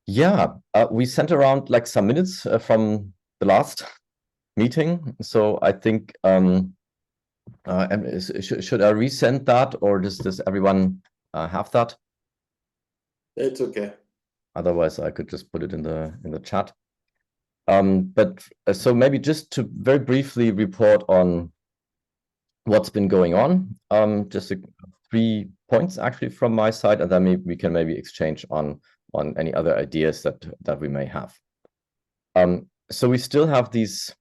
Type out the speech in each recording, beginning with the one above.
Yeah, we sent around like some minutes from the last meeting. So I think, and should I resend that, or does everyone have that? It's okay. Otherwise, I could just put it in the chat. But so maybe just to very briefly report on what's been going on. Just 3 points actually from my side, and then we can maybe exchange on any other ideas that we may have. So we still have these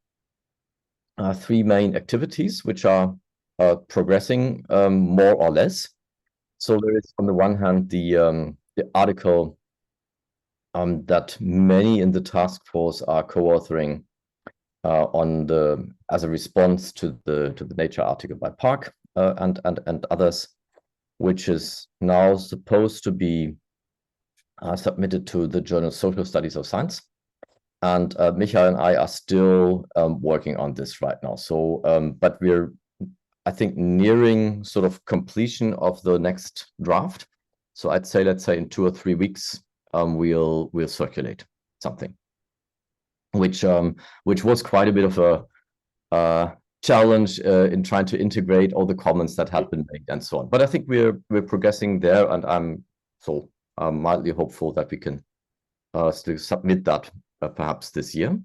3 main activities which are progressing more or less. So there is on the one hand the article that many in the task force are co-authoring as a response to the Nature article by Park and others, which is now supposed to be submitted to the journal Social Studies of Science. And Michael and I are still working on this right now. So, but we're, I think, nearing sort of completion of the next draft. So I'd say, let's say in 2 or 3 weeks, we'll circulate something, which was quite a bit of a challenge in trying to integrate all the comments that had been made and so on. But I think we're progressing there, and I'm so mildly hopeful that we can still submit that perhaps this year.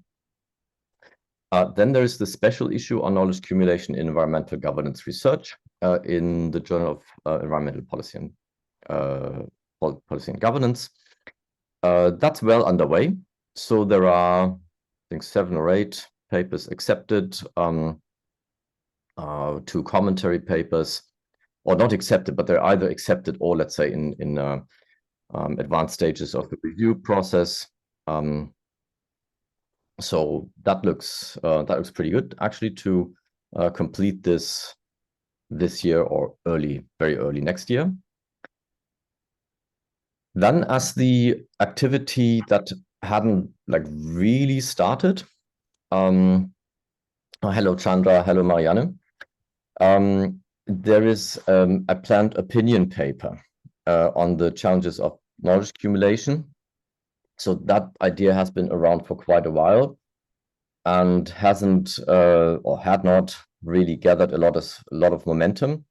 Then there is the special issue on knowledge accumulation in environmental governance research in the Journal of Environmental Policy and Governance. That's well underway. So there are, I think, 7 or 8 papers accepted, 2 commentary papers, or not accepted, but they're either accepted or, let's say, in advanced stages of the review process. So that looks pretty good actually to complete this year or very early next year. Then, as the activity that hadn't like really started, hello Chandra, hello Marianne. There is a planned opinion paper on the challenges of knowledge accumulation. So that idea has been around for quite a while and hasn't or had not really gathered a lot of momentum.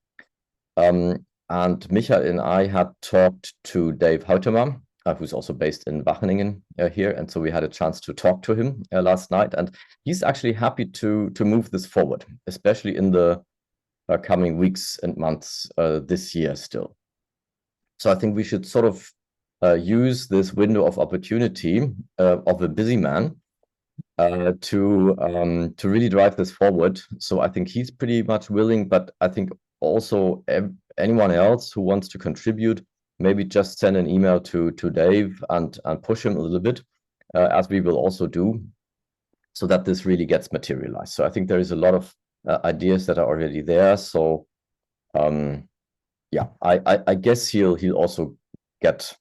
And Michael and I had talked to Dave Houtemer, who's also based in Wageningen here, and so we had a chance to talk to him last night, and he's actually happy to move this forward, especially in the coming weeks and months this year still. So I think we should sort of use this window of opportunity of a busy man to really drive this forward. So I think he's pretty much willing, but I think also anyone else who wants to contribute, maybe just send an email to Dave and push him a little bit, as we will also do, so that this really gets materialized. So I think there is a lot of ideas that are already there. So yeah, I guess he'll also get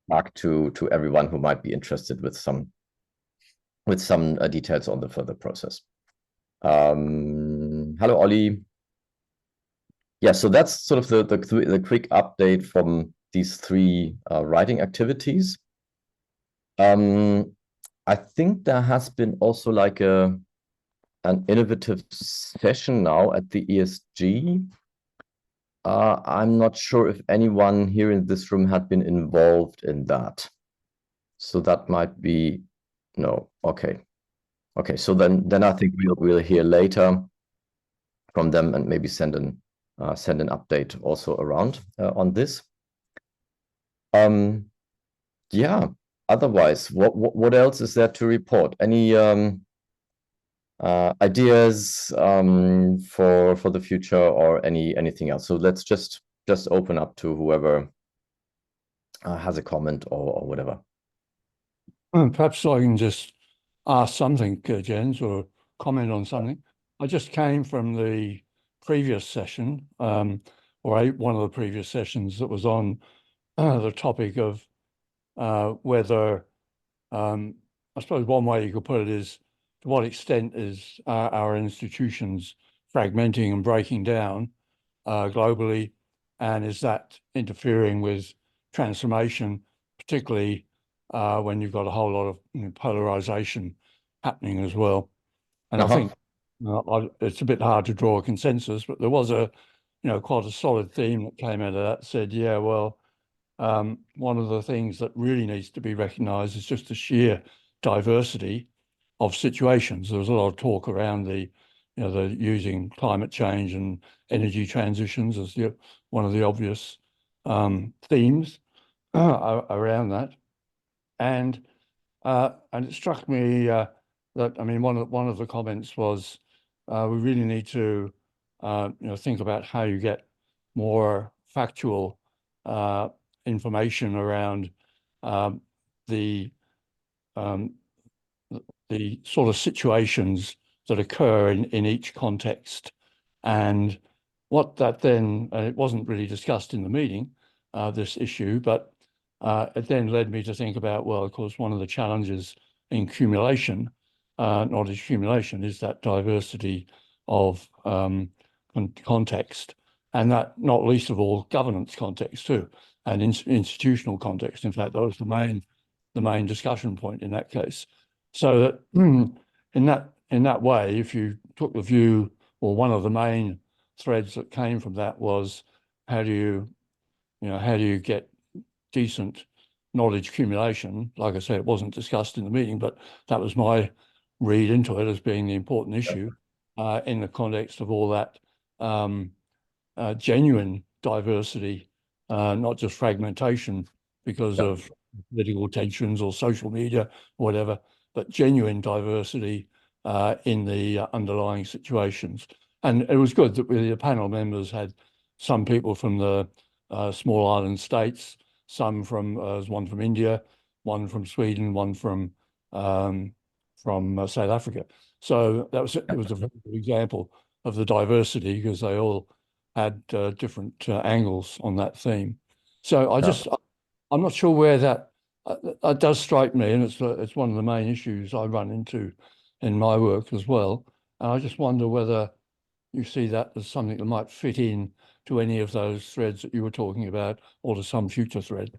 back to everyone who might be interested with some details on the further process. Hello, Ollie. Yeah, so that's sort of the quick update from these 3 writing activities. I think there has been also like an innovative session now at the ESG. I'm not sure if anyone here in this room had been involved in that. So that might be no. Okay. So then I think we'll hear later from them and maybe send an update also around on this. Yeah. Otherwise, what else is there to report? Any ideas for the future or anything else? So let's just open up to whoever has a comment or whatever. Perhaps I can just ask something, Jens, or comment on something. I just came from the previous session, or one of the previous sessions that was on the topic of whether, I suppose one way you could put it is, to what extent is our institutions fragmenting and breaking down globally, and is that interfering with transformation, particularly when you've got a whole lot of polarization happening as well. And I think it's a bit hard to draw a consensus, but there was quite a solid theme that came out of that. Said, yeah, well, one of the things that really needs to be recognised is just the sheer diversity of situations. There was a lot of talk around the using climate change and energy transitions as one of the obvious themes around that, and it struck me that, I mean, one of the comments was we really need to think about how you get more factual information around the sort of situations that occur in each context. And what that then, it wasn't really discussed in the meeting, this issue, but it then led me to think about, well, of course, one of the challenges in cumulation, knowledge accumulation, is that diversity of context, and that not least of all governance context too, and institutional context. In fact, that was the main discussion point in that case. So that in that way, if you took the view, or one of the main threads that came from that was, how do you get decent knowledge accumulation? Like I said, it wasn't discussed in the meeting, but that was my read into it as being the important issue in the context of all that genuine diversity, not just fragmentation because of political tensions or social media, or whatever, but genuine diversity in the underlying situations. And it was good that the panel members had some people from the small island states, some from one from India, one from Sweden, one from South Africa. So it was a very good example of the diversity, because they all had different angles on that theme. So I'm not sure where that does strike me, and it's one of the main issues I run into in my work as well. And I just wonder whether you see that as something that might fit in to any of those threads that you were talking about, or to some future thread.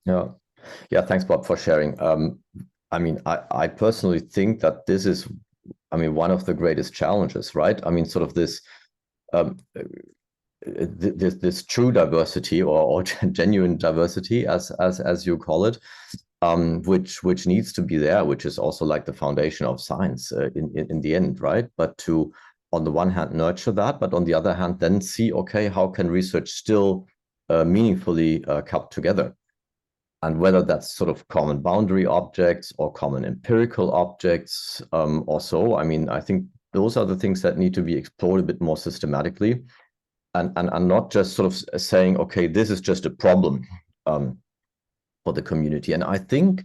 Yeah, thanks, Bob, for sharing. I mean, I personally think that this is, I mean, one of the greatest challenges, right? I mean, sort of this this true diversity, or genuine diversity, as you call it, which needs to be there, which is also like the foundation of science in the end, right? But to, on the one hand, nurture that, but on the other hand, then see, okay, how can research still meaningfully come together? And whether that's sort of common boundary objects or common empirical objects or so, I mean, I think those are the things that need to be explored a bit more systematically, and not just sort of saying, okay, this is just a problem for the community. And I think,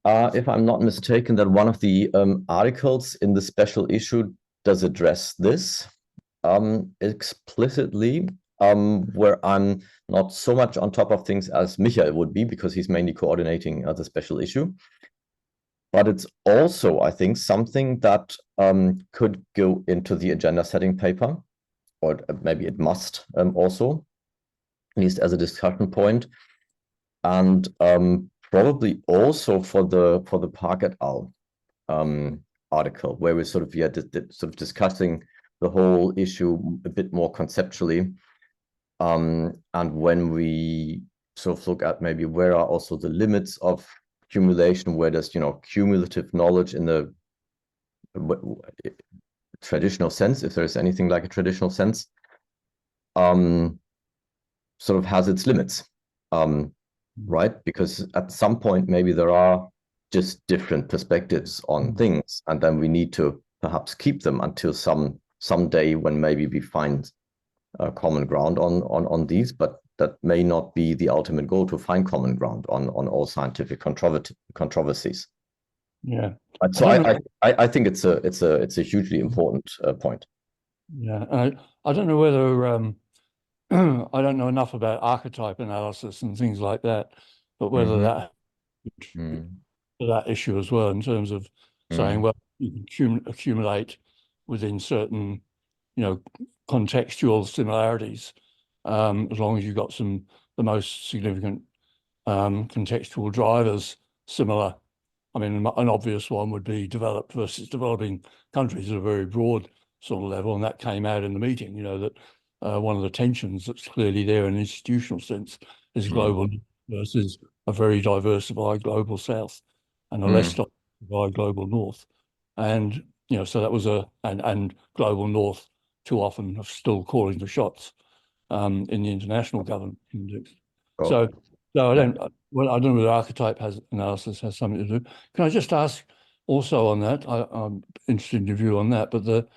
if I'm not mistaken, that one of the articles in the special issue does address this explicitly, where I'm not so much on top of things as Michael would be, because he's mainly coordinating the special issue. But it's also, I think, something that could go into the agenda setting paper, or maybe it must also, at least as a discussion point, and probably also for the Park et al. Article, where we're sort of sort of discussing the whole issue a bit more conceptually, and when we sort of look at maybe where are also the limits of accumulation, where does cumulative knowledge in the traditional sense, if there's anything like a traditional sense, sort of has its limits, right? Because at some point maybe there are just different perspectives on things, and then we need to perhaps keep them until some day when maybe we find common ground on these, but that may not be the ultimate goal, to find common ground on all scientific controversies. Yeah. So I think it's a hugely important point. Yeah, I don't know whether I don't know enough about archetype analysis and things like that, but whether that issue as well, in terms of saying, well, you can accumulate within certain contextual similarities, as long as you've got the most significant contextual drivers similar? I mean, an obvious one would be developed versus developing countries at a very broad sort of level, and that came out in the meeting, you know, that one of the tensions that's clearly there in an institutional sense is global versus a very diversified global south and a less diversified global north. And, you know, so that was and global north too often are still calling the shots in the international government context. So I don't know whether archetype analysis has something to do. Can I just ask also on that? I'm interested in your view on that. But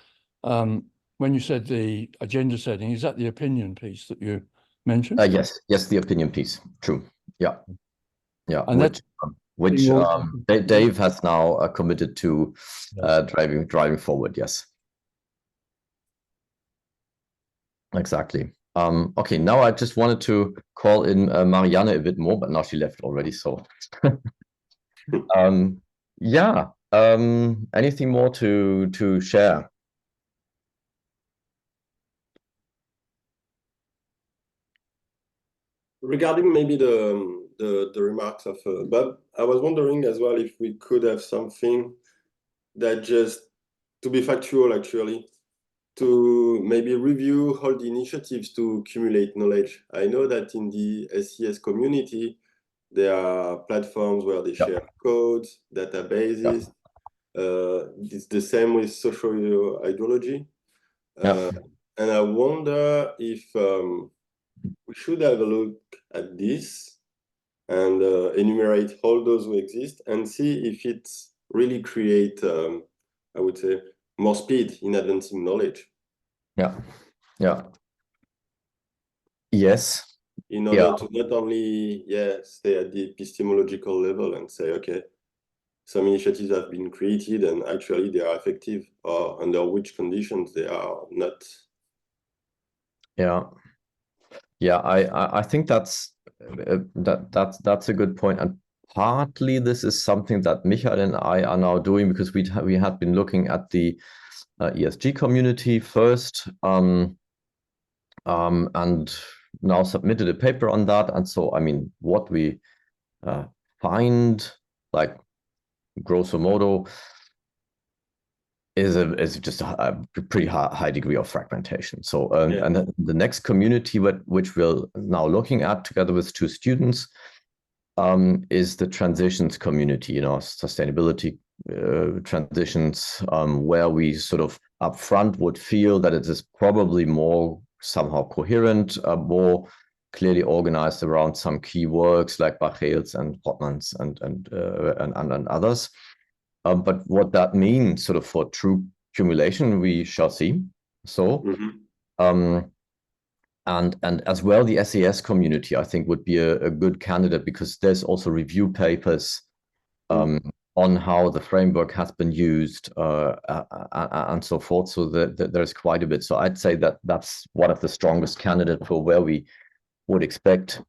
when you said the agenda setting, is that the opinion piece that you mentioned? Yes, the opinion piece. True. Yeah. And which Dave has now committed to driving forward. Yes. Exactly. Okay, now I just wanted to call in Marianne a bit more, but now she left already. So, anything more to share? Regarding maybe the remarks of Bob, I was wondering as well if we could have something that just, to be factual actually, to maybe review all the initiatives to accumulate knowledge. I know that in the SES community, there are platforms where they share codes, databases. It's the same with social ideology. And I wonder if we should have a look at this and enumerate all those who exist and see if it really create, I would say, more speed in advancing knowledge. Yes. In order to not only stay at the epistemological level and say, okay, some initiatives have been created and actually they are effective, or under which conditions they are not. I think that's a good point, and partly this is something that Michael and I are now doing because we had been looking at the ESG community first, and now submitted a paper on that. And so, I mean, what we find, like grosso modo, is just a pretty high degree of fragmentation. So, and the next community which we're now looking at together with two students is the transitions community, you know, sustainability transitions, where we sort of upfront would feel that it is probably more somehow coherent, more clearly organized around some key works like Bachels and Rotmans and others. But what that means sort of for true cumulation, we shall see. So, and as well, the SES community, I think, would be a good candidate because there's also review papers on how the framework has been used and so forth. So there's quite a bit. So I'd say that that's one of the strongest candidates for where we would expect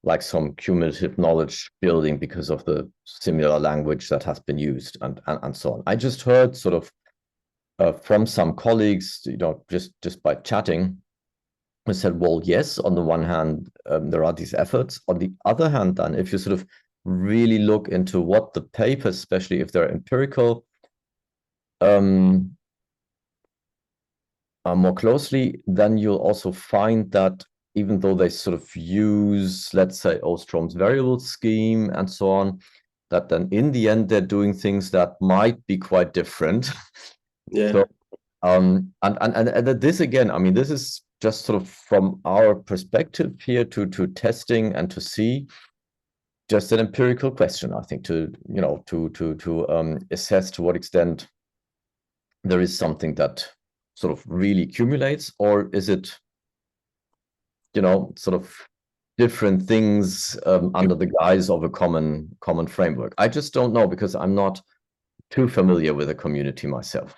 like some cumulative knowledge building because of the similar language that has been used and so on. I just heard sort of from some colleagues, you know, just by chatting, I said, well, yes, on the one hand, there are these efforts. On the other hand, then, if you sort of really look into what the papers, especially if they're empirical, more closely, then you'll also find that even though they sort of use, let's say, Ostrom's variable scheme and so on, that then in the end, they're doing things that might be quite different. So, and this again, I mean, this is just sort of from our perspective here to testing and to see, just an empirical question, I think, to, you know, to assess to what extent there is something that sort of really accumulates, or is it, you know, sort of different things under the guise of a common framework. I just don't know because I'm not too familiar with the community myself.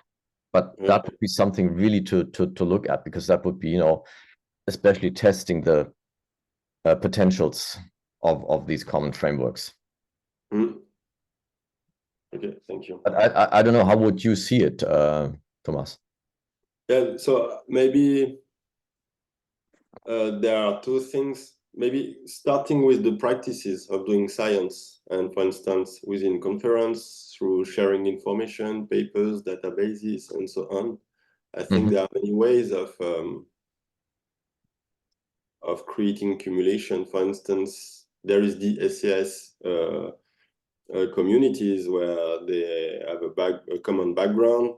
But that would be something really to look at, because that would be, you know, especially testing the potentials of these common frameworks. Okay, thank you. But I don't know, how would you see it, Thomas? Yeah, so maybe there are two things maybe starting with the practices of doing science, and for instance, within conference, through sharing information, papers, databases, and so on. I think there are many ways of creating cumulation. For instance, there is the SAS communities where they have a common background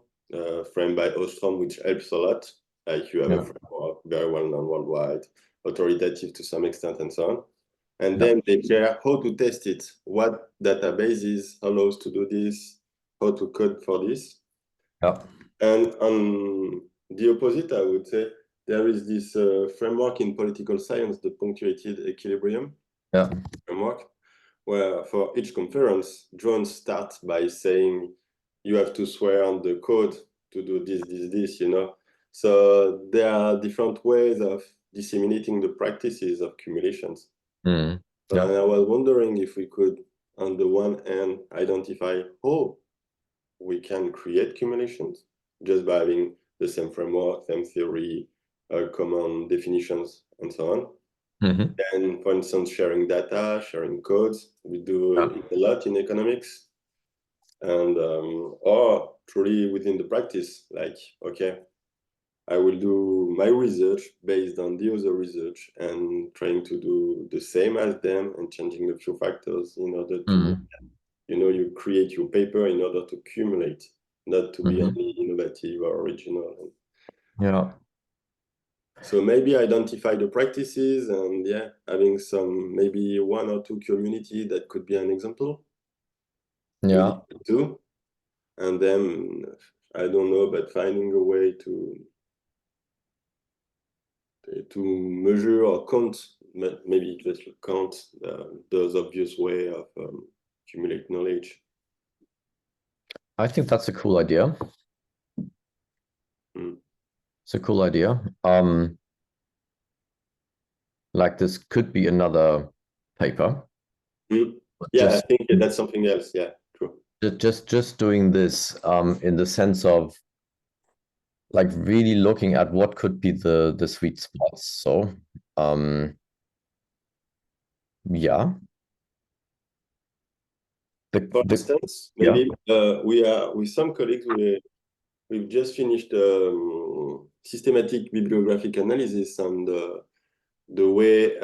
framed by Ostrom, which helps a lot. Like you have a framework very well known worldwide, authoritative to some extent, and so on. And then they share how to test it, what databases allows to do this, how to code for this. And on the opposite, I would say, there is this framework in political science, the punctuated equilibrium framework, where for each conference, drones start by saying, you have to swear on the code to do this, you know. So there are different ways of disseminating the practices of cumulations. And I was wondering if we could, on the one hand, identify how we can create cumulations just by having the same framework, same theory, common definitions, and so on. And for instance, sharing data, sharing codes, we do it a lot in economics. And or truly within the practice, like, okay, I will do my research based on the other research and trying to do the same as them and changing a few factors in order to, you know, you create your paper in order to accumulate, not to be only innovative or original. So maybe identify the practices and having some, maybe one or two community that could be an example. Two. And then, I don't know, but finding a way to measure or count, maybe just count those obvious way of accumulate knowledge. I think that's a cool idea. It's a cool idea. Like this could be another paper. I think that's something else. Yeah, true. Just doing this in the sense of like really looking at what could be the sweet spots. So for instance, maybe we are with some colleagues, we've just finished systematic bibliographic analysis on the way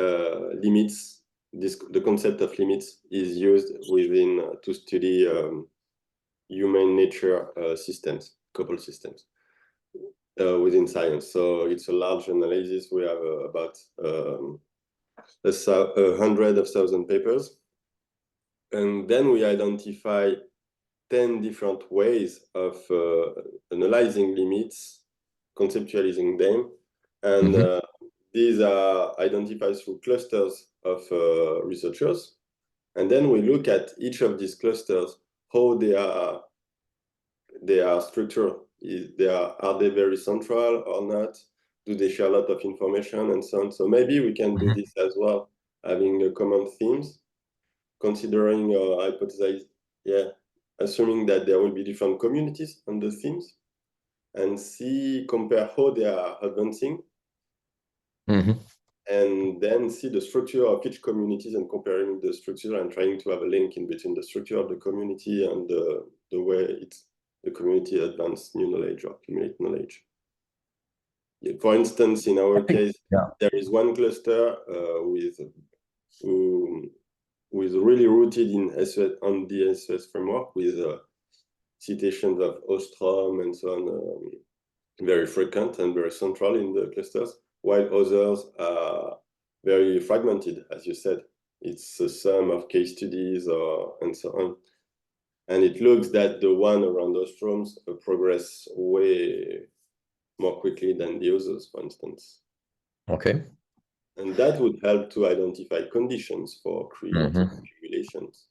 limits, the concept of limits is used within to study human nature systems, couple systems within science. So it's a large analysis. We have about 100,000 papers. And then we identify 10 different ways of analyzing limits, conceptualizing them. And these are identified through clusters of researchers. And then we look at each of these clusters, how they are structured. Are they very central or not? Do they share a lot of information and so on? So maybe we can do this as well, having common themes, considering or hypothesize, assuming that there will be different communities on the themes, and compare how they are advancing, and then see the structure of each communities and comparing the structure and trying to have a link in between the structure of the community and the way the community advance new knowledge or accumulate knowledge. For instance, in our case, there is one cluster who is really rooted on the SOS framework with citations of Ostrom and so on, very frequent and very central in the clusters, while others are very fragmented, as you said. It's a sum of case studies and so on. And it looks that the one around Ostrom's progress way more quickly than the others, for instance. Okay. And that would help to identify conditions for creating accumulations.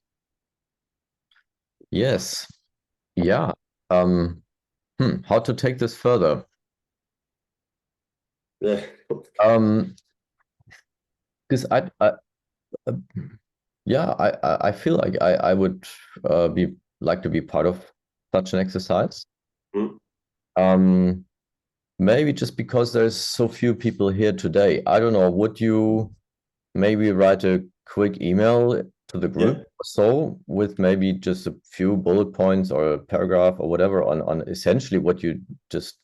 Yes. Yeah. How to take this further? Yeah. Because I feel like I would like to be part of such an exercise. Maybe just because there's so few people here today. I don't know. Would you maybe write a quick email to the group or so with maybe just a few bullet points or a paragraph or whatever on essentially what you just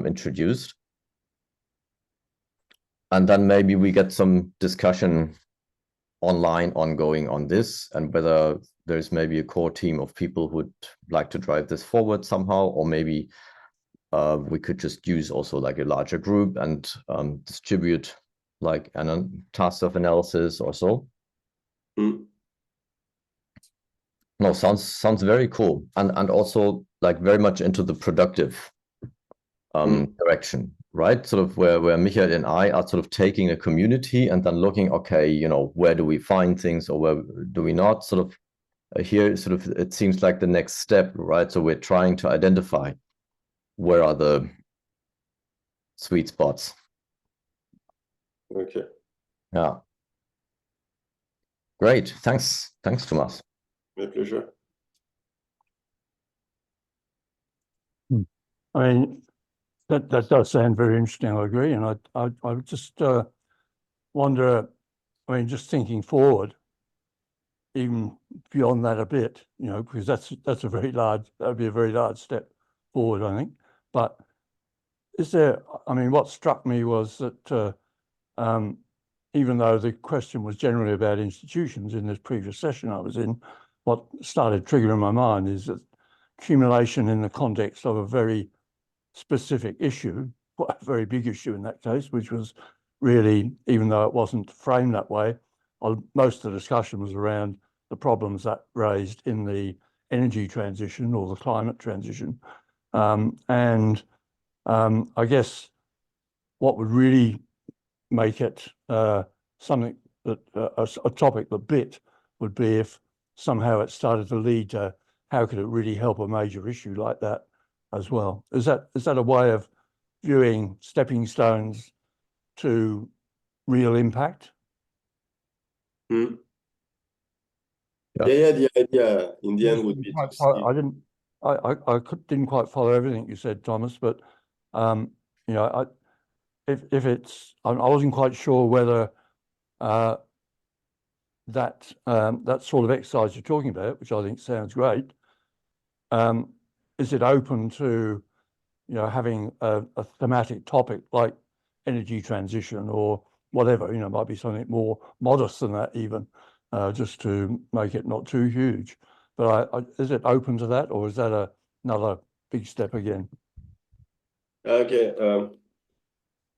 introduced. And then maybe we get some discussion online ongoing on this, and whether there's maybe a core team of people who'd like to drive this forward somehow, or maybe we could just use also like a larger group and distribute like task of analysis or so. No, sounds very cool, and also like very much into the productive direction, right? Sort of where Michael and I are sort of taking a community and then looking, okay, you know, where do we find things or where do we not? Sort of here, sort of it seems like the next step, right? So we're trying to identify where are the sweet spots. Okay. Yeah. Great. Thanks, Thomas. My pleasure. I mean, that does sound very interesting. I agree, and I would just wonder. I mean, just thinking forward, even beyond that a bit, you know, because that's a very large. That would be a very large step forward, I think. But is there? I mean, what struck me was that even though the question was generally about institutions in this previous session I was in, what started triggering my mind is that accumulation in the context of a very specific issue, a very big issue in that case, which was really, even though it wasn't framed that way, most of the discussion was around the problems that raised in the energy transition or the climate transition. I guess what would really make it something that a topic that bit would be if somehow it started to lead to how could it really help a major issue like that as well. Is that a way of viewing stepping stones to real impact? Yeah, the idea in the end would be to see. I didn't quite follow everything you said, Thomas, but you know, if it's, I wasn't quite sure whether that sort of exercise you're talking about, which I think sounds great, is it open to, you know, having a thematic topic like energy transition or whatever, you know, might be something more modest than that even, just to make it not too huge. But is it open to that, or is that another big step again? Okay,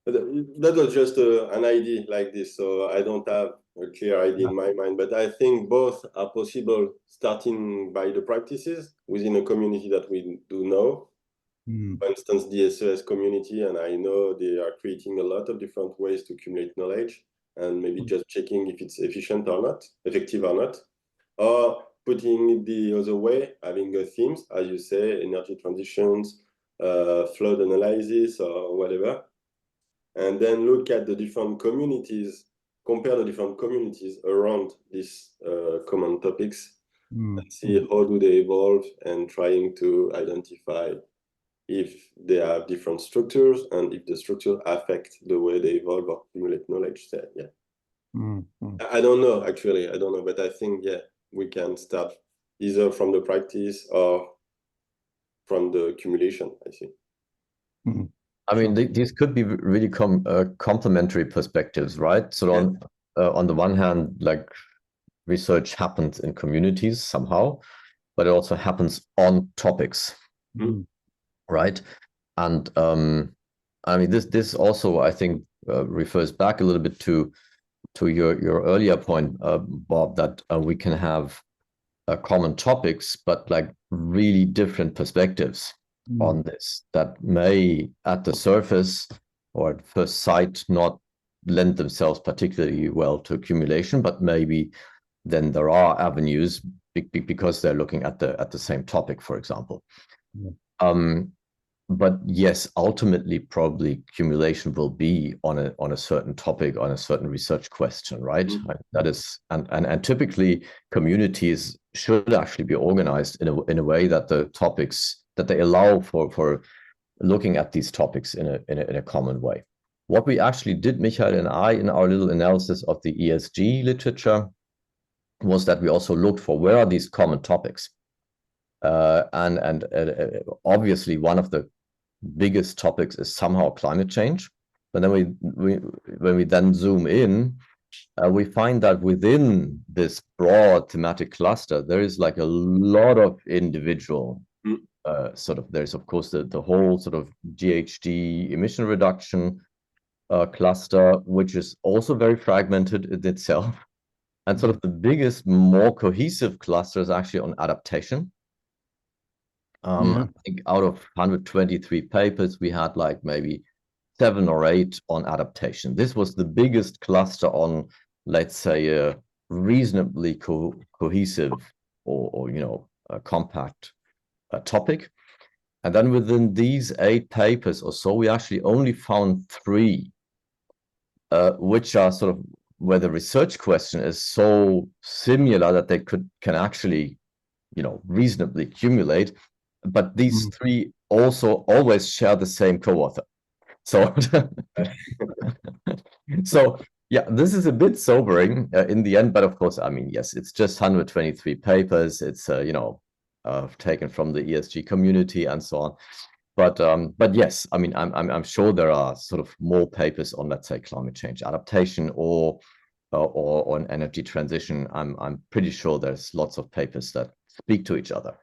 that was just an idea like this, so I don't have a clear idea in my mind, but I think both are possible, starting by the practices within a community that we do know. For instance, the SOS community, and I know they are creating a lot of different ways to accumulate knowledge, and maybe just checking if it's efficient or not, effective or not, or putting it the other way, having themes, as you say, energy transitions, flood analysis or whatever, and then look at the different communities, compare the different communities around these common topics, and see how do they evolve, and trying to identify if they have different structures and if the structures affect the way they evolve or accumulate knowledge. So, yeah. I don't know, actually. I don't know, but I think, yeah, we can start either from the practice or from the accumulation, I think. I mean, these could be really complementary perspectives, right? So on the one hand, like research happens in communities somehow, but it also happens on topics, right? And I mean, this also, I think, refers back a little bit to your earlier point, Bob, that we can have common topics, but like really different perspectives on this that may at the surface or at first sight not lend themselves particularly well to accumulation, but maybe then there are avenues because they're looking at the same topic, for example. But yes, ultimately, probably accumulation will be on a certain topic, on a certain research question, right? That is, and typically communities should actually be organized in a way that the topics that they allow for looking at these topics in a common way, what we actually did, Michael and I, in our little analysis of the ESG literature, was that we also looked for where are these common topics. And obviously one of the biggest topics is somehow climate change. But then when we then zoom in, we find that within this broad thematic cluster, there is like a lot of individual there's of course the whole sort of GHG emission reduction cluster, which is also very fragmented in itself. And sort of the biggest, more cohesive cluster is actually on adaptation. I think out of 123 papers, we had like maybe 7 or 8 on adaptation. This was the biggest cluster on, let's say, a reasonably cohesive or compact topic. And then within these 8 papers or so, we actually only found 3, which are sort of where the research question is so similar that they can actually, reasonably accumulate. But these 3 also always share the same co-author. So, yeah, this is a bit sobering in the end. But of course, I mean, yes, it's just 123 papers. It's taken from the ESG community and so on. But yes, I mean, I'm sure there are sort of more papers on, let's say, climate change adaptation or on energy transition. I'm pretty sure there's lots of papers that speak to each other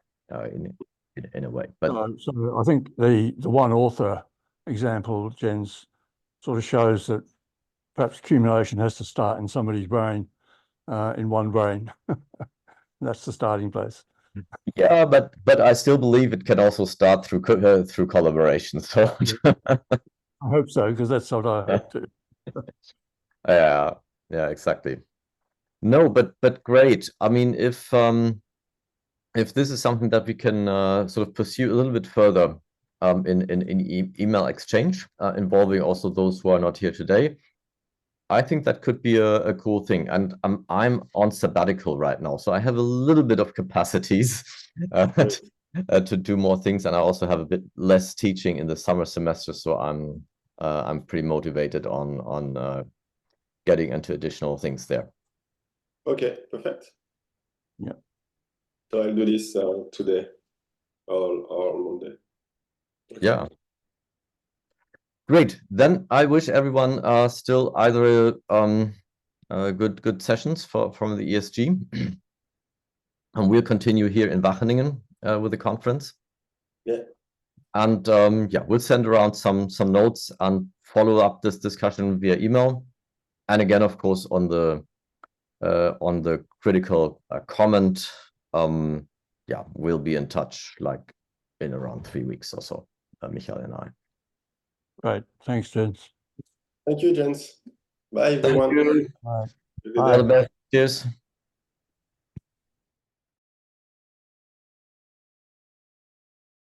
in a way. But so I think the one author example, Jens, sort of shows that perhaps accumulation has to start in somebody's brain, in one brain. That's the starting place. Yeah, but I still believe it can also start through collaboration. So I hope so, because that's what I hope too. Yeah, exactly. No, but great. I mean, if this is something that we can sort of pursue a little bit further in email exchange, involving also those who are not here today, I think that could be a cool thing. And I'm on sabbatical right now, so I have a little bit of capacities to do more things, and I also have a bit less teaching in the summer semester, so I'm pretty motivated on getting into additional things there. Okay, perfect. Yeah. So I'll do this today or Monday. Okay. Yeah. Great. Then I wish everyone still either good sessions from the ESG, and we'll continue here in Wageningen with the conference. Yeah. And yeah, we'll send around some notes and follow up this discussion via email. And again, of course, on the critical comment, yeah, we'll be in touch like in around 3 weeks or so, Michael and I. Right. Thanks, Jens. Thank you, Jens. Bye, everyone. Thank you. Bye. All the best. Cheers.